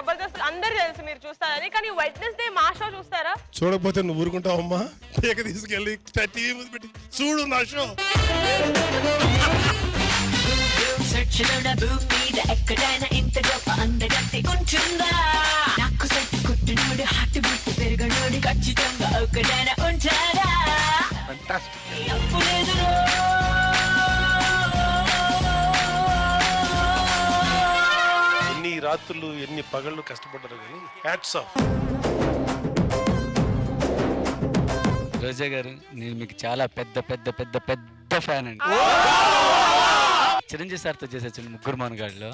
జబర్దస్త్ అందరు తెలుసు మీరు చూస్తారని, కానీ వెడ్నెస్డే మా షో చూస్తారా? చూడకపోతే నువ్వు ఊరుకుంటావమ్మా? పేక తీసుకెళ్ళి టీవీ మీద పెట్టి చూడు నా షో. ఎక్కడైనా ఇంత గొప్ప అందగత్తి ఉంటుందా? నాకు సెట్ కుట్టినోడు హార్ట్ బీట్ పెరగనోడు ఖచ్చితంగా ఒక్కడైనా ఉంటాడా? ఎన్ని రాత్రులు ఎన్ని పగళ్ళు కష్టపడ్డారు కానీ హ్యాట్స్ ఆఫ్. రోజా గారు, నేను మీకు చాలా పెద్ద పెద్ద పెద్ద పెద్ద ఫ్యాన్ అండి. చిరంజీవి సార్తో చేసే ముగ్గురు మనగాళ్ళు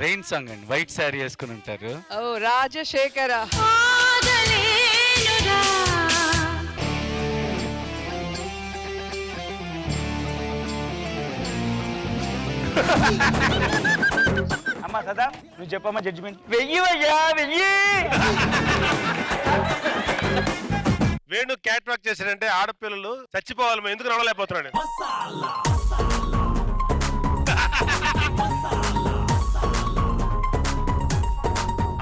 రెయిన్ సాంగ్ అండి, వైట్ శారీ వేసుకుని ఉంటారు. ఓ రాజశేఖర. అమ్మా సదా, నువ్వు చెప్పమ్మా జడ్జిమెంట్. వెయ్యి అయ్యా వెయ్యి. వేణు క్యాట్ వాక్ చేశాడంటే ఆడపిల్లలు చచ్చిపోవాలి, ఎందుకు నడవలేకపోతున్నాడు.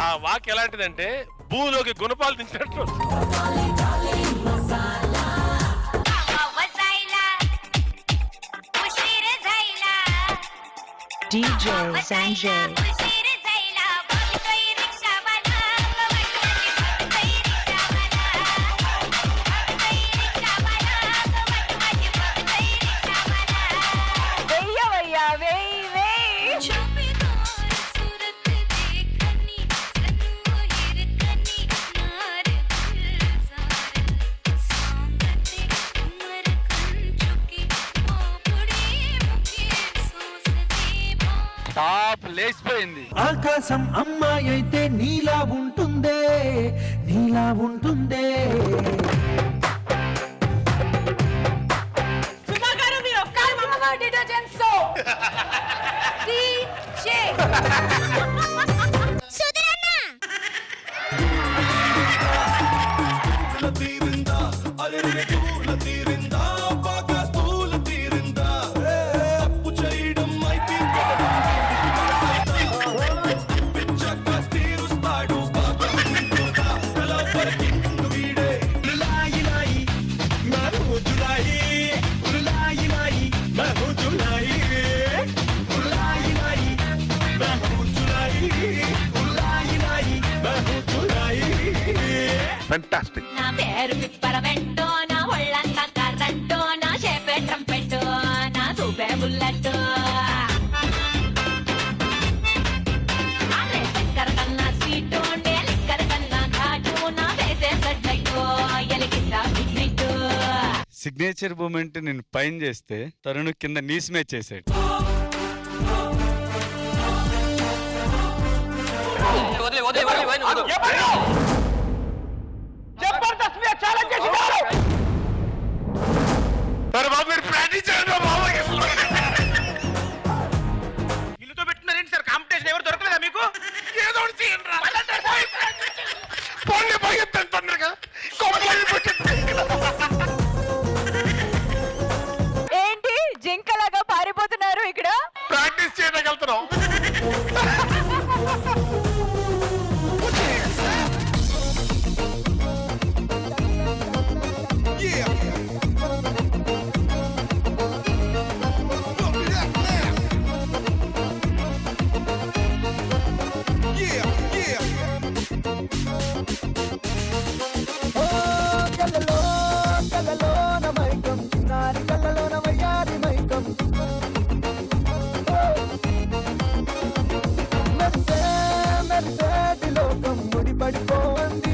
ఆ వాక్ ఎలాంటిదంటే భూమిలోకి గుణపాలు దించినట్టు. DJ Sanjay. టాప్ లేచిపోయింది. ఆకాశం అమ్మాయి అయితే నీలా ఉంటుందే, నీలా ఉంటుందే. Fantastic. నా పేరు పిప్పరమెంటో, నా ఒళ్ళంతా కర్రంటో, నా షేపే ట్రంపెట్టో, నా సూపే బుల్లెట్టో. చక్కెర కన్నా స్వీట్ ఉండే, లిక్కర కన్నా ఘాటు, నా వేసే సడ్డైటో, ఎలిగిస్తా బిగ్నెట్టో. సిగ్నేచర్ మూమెంట్ నేను పైన చేస్తే తరుణ్ కింద నీస్ మ్యాచ్ చేశాడు. జబర్దస్త్ మీద ఛాలెంజ్ చేసినారు. ఇల్లుతో పెట్టున్నారేంటి సార్? కాంపిటీషన్ ఎవరు దొరకలేదా మీకు? ఏదో ఒకటి చేయండి రా. తొందరగా ఏంటి జింకలాగా పారిపోతున్నారు ఇక్కడ? ప్రాక్టీస్ చేయడానికి వెళ్తున్నాం. లోకం ముడిపడిపోంది.